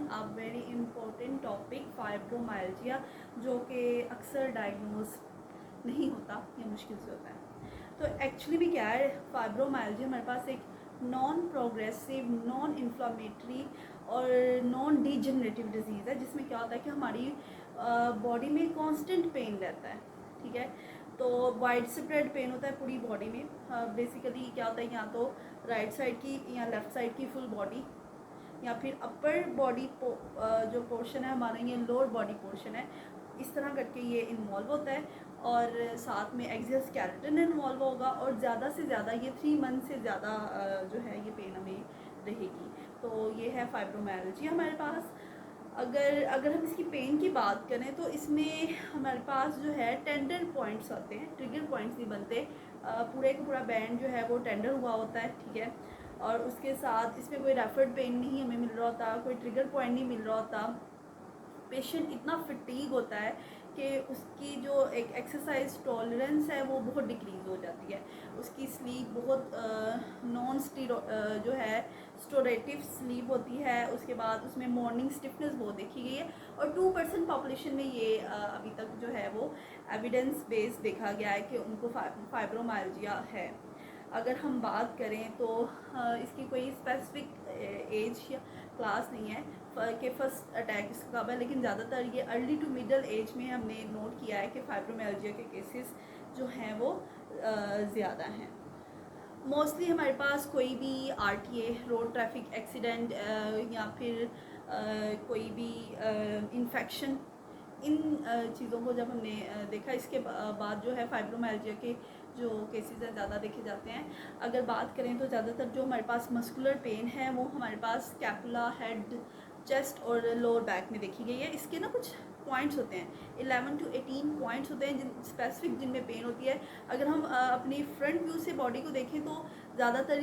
A very important topic fibromyalgia, जो कि अक्सर डायग्नोज नहीं होता या मुश्किल से होता है। तो एक्चुअली भी क्या है, फाइब्रोमाइल्जिया हमारे पास एक नॉन प्रोग्रेसिव, नॉन इन्फ्लामेटरी और नॉन डिजेनरेटिव डिजीज़ है, जिसमें क्या होता है कि हमारी बॉडी में कांस्टेंट पेन रहता है। ठीक है, तो वाइड स्प्रेड पेन होता है पूरी बॉडी में। बेसिकली क्या होता है, या तो राइट साइड की या लेफ़्ट साइड की फुल बॉडी, या फिर अपर बॉडी जो पोर्शन है हमारा, ये लोअर बॉडी पोर्शन है, इस तरह करके ये इन्वॉल्व होता है। और साथ में एक्सियल स्केलेटन इन्वॉल्व होगा, और ज़्यादा से ज़्यादा ये 3 मंथ से ज़्यादा जो है ये पेन हमें रहेगी। तो ये है फाइब्रोमाइल्जिया हमारे पास। अगर हम इसकी पेन की बात करें तो इसमें हमारे पास जो है टेंडर पॉइंट्स होते हैं, ट्रिगर पॉइंट्स नहीं बनते। पूरे का पूरा बैंड जो है वो टेंडर हुआ होता है। ठीक है, और उसके साथ इसमें कोई रेफर्ड पेन नहीं हमें मिल रहा होता, कोई ट्रिगर पॉइंट नहीं मिल रहा होता। पेशेंट इतना फटीग होता है कि उसकी जो एक एक्सरसाइज टॉलरेंस है वो बहुत डिक्रीज़ हो जाती है। उसकी स्लीप बहुत नॉन स्टीरो जो है स्टोरेटिव स्लीप होती है। उसके बाद उसमें मॉर्निंग स्टिफनेस बहुत देखी गई है, और 2% पॉपुलेशन में ये अभी तक जो है वो एविडेंस बेस्ड देखा गया है कि उनको फाइब्रोमाइल्जिया है। अगर हम बात करें तो इसकी कोई स्पेसिफिक एज या क्लास नहीं है कि फ़र्स्ट अटैक इसका कब है, लेकिन ज़्यादातर ये अर्ली टू मिडल एज में हमने नोट किया है कि फाइब्रोमाइल्जिया के केसेस जो हैं वो ज़्यादा हैं। मोस्टली हमारे पास कोई भी आरटीए, रोड ट्रैफिक एक्सीडेंट, या फिर कोई भी इन्फेक्शन, इन चीज़ों को जब हमने देखा, इसके बाद जो है फाइब्रोमाइल्जिया के जो केसेस हैं ज़्यादा देखे जाते हैं। अगर बात करें तो ज़्यादातर जो हमारे पास मस्कुलर पेन है वो हमारे पास स्कैपुला, हेड, चेस्ट और लोअर बैक में देखी गई है। इसके ना कुछ पॉइंट्स होते हैं, 11 to 18 पॉइंट्स होते हैं जिन स्पेसिफिक जिनमें पेन होती है। अगर हम अपनी फ्रंट व्यू से बॉडी को देखें तो ज़्यादातर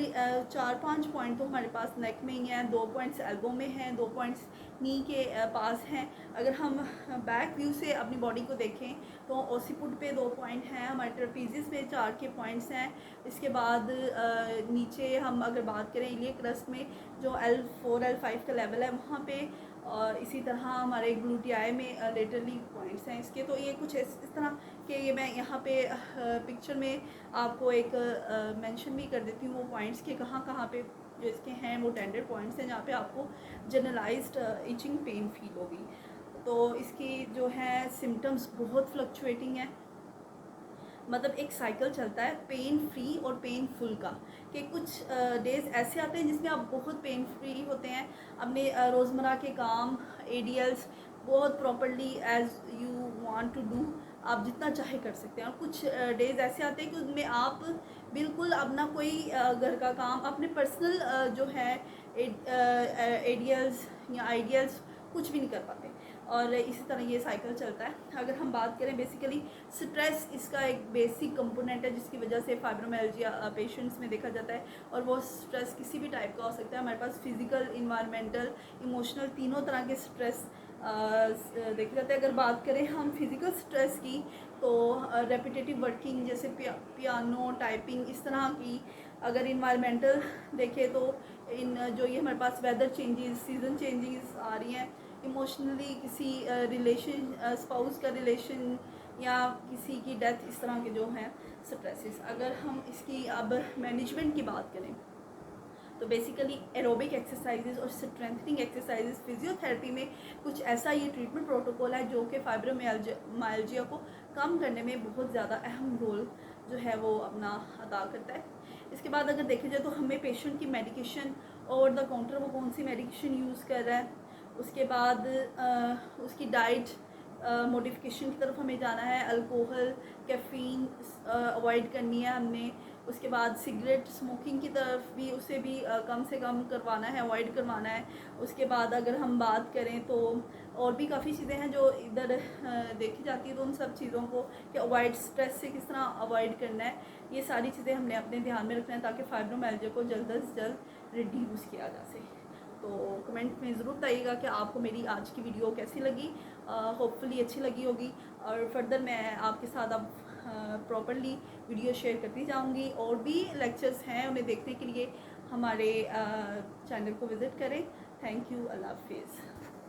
4-5 पॉइंट तो हमारे पास नेक में ही हैं, 2 पॉइंट्स एल्बो में हैं, 2 पॉइंट्स नी के पास हैं। अगर हम बैक व्यू से अपनी बॉडी को देखें तो ओसीपुट पे 2 पॉइंट हैं, हमारे ट्रेपीजियस पे 4 के पॉइंट्स हैं। इसके बाद नीचे हम अगर बात करें इलियक क्रस्ट में जो L4 L5 का लेवल है वहाँ पे, और इसी तरह हमारे ग्लूटियाई में लेटरली पॉइंट्स हैं इसके। तो ये कुछ इस तरह के, ये मैं यहाँ पे पिक्चर में आपको एक मेंशन भी कर देती हूँ वो पॉइंट्स के कहाँ कहाँ पे जो इसके हैं वो टेंडर पॉइंट्स हैं, जहाँ पे आपको जनरलाइज्ड इचिंग पेन फील होगी। तो इसकी जो है सिम्टम्स बहुत फ्लक्चुएटिंग है, मतलब एक साइकिल चलता है पेन फ्री और पेन फुल का, कि कुछ डेज़ ऐसे आते हैं जिसमें आप बहुत पेन फ्री होते हैं, अपने रोज़मर्रा के काम, एडीएल्स बहुत properly as you want to do, आप जितना चाहे कर सकते हैं। और कुछ डेज़ ऐसे आते हैं कि उनमें आप बिल्कुल अपना कोई घर का काम, अपने पर्सनल जो है एडीएल्स या आइडियल्स कुछ भी नहीं कर पाते। और इसी तरह ये साइकिल चलता है। अगर हम बात करें बेसिकली स्ट्रेस इसका एक बेसिक कंपोनेंट है जिसकी वजह से फाइब्रोमाइल्जिया पेशेंट्स में देखा जाता है, और वो स्ट्रेस किसी भी टाइप का हो सकता है। हमारे पास फिजिकल, इन्वायरमेंटल, इमोशनल तीनों तरह के स्ट्रेस देखे जाते हैं। अगर बात करें हम फिज़िकल स्ट्रेस की तो रेपिटेटिव वर्किंग जैसे पियानो, टाइपिंग, इस तरह की। अगर इन्वायरमेंटल देखें तो इन जो ये हमारे पास वेदर चेंजेस, सीज़न चेंजेस आ रही हैं, इमोशनली किसी रिलेशन, स्पाउस का रिलेशन या किसी की डेथ, इस तरह के जो हैं स्ट्रेसेस। अगर हम इसकी अब मैनेजमेंट की बात करें तो बेसिकली एरोबिक एक्सरसाइजेज और स्ट्रेंथनिंग एक्सरसाइजेज, फिजियोथेरेपी में कुछ ऐसा ये ट्रीटमेंट प्रोटोकॉल है जो कि फाइब्रोमाइल्जिया को कम करने में बहुत ज़्यादा अहम रोल जो है वो अपना अदा करता है। इसके बाद अगर देखा जाए तो हमें पेशेंट की मेडिकेशन, ओवर द काउंटर वो कौन सी मेडिकेशन यूज़ कर रहा है, उसके बाद उसकी डाइट मॉडिफिकेशन की तरफ हमें जाना है। अल्कोहल, कैफ़ीन अवॉइड करनी है हमने। उसके बाद सिगरेट स्मोकिंग की तरफ भी, उसे भी कम से कम करवाना है, अवॉइड करवाना है। उसके बाद अगर हम बात करें तो और भी काफ़ी चीज़ें हैं जो इधर देखी जाती है, तो उन सब चीज़ों को कि अवॉइड, स्ट्रेस से किस तरह अवॉइड करना है, ये सारी चीज़ें हमने अपने ध्यान में रखना है ताकि फाइब्रोमाइल्जिया को जल्द से जल्द रिड्यूस किया जा सके। तो कमेंट में ज़रूर बताइएगा कि आपको मेरी आज की वीडियो कैसी लगी। होपफुली अच्छी लगी होगी, और फर्दर मैं आपके साथ अब प्रॉपरली वीडियो शेयर करती जाऊंगी। और भी लेक्चर्स हैं, उन्हें देखने के लिए हमारे चैनल को विज़िट करें। थैंक थैंक यू, अल्लाह हाफिज़।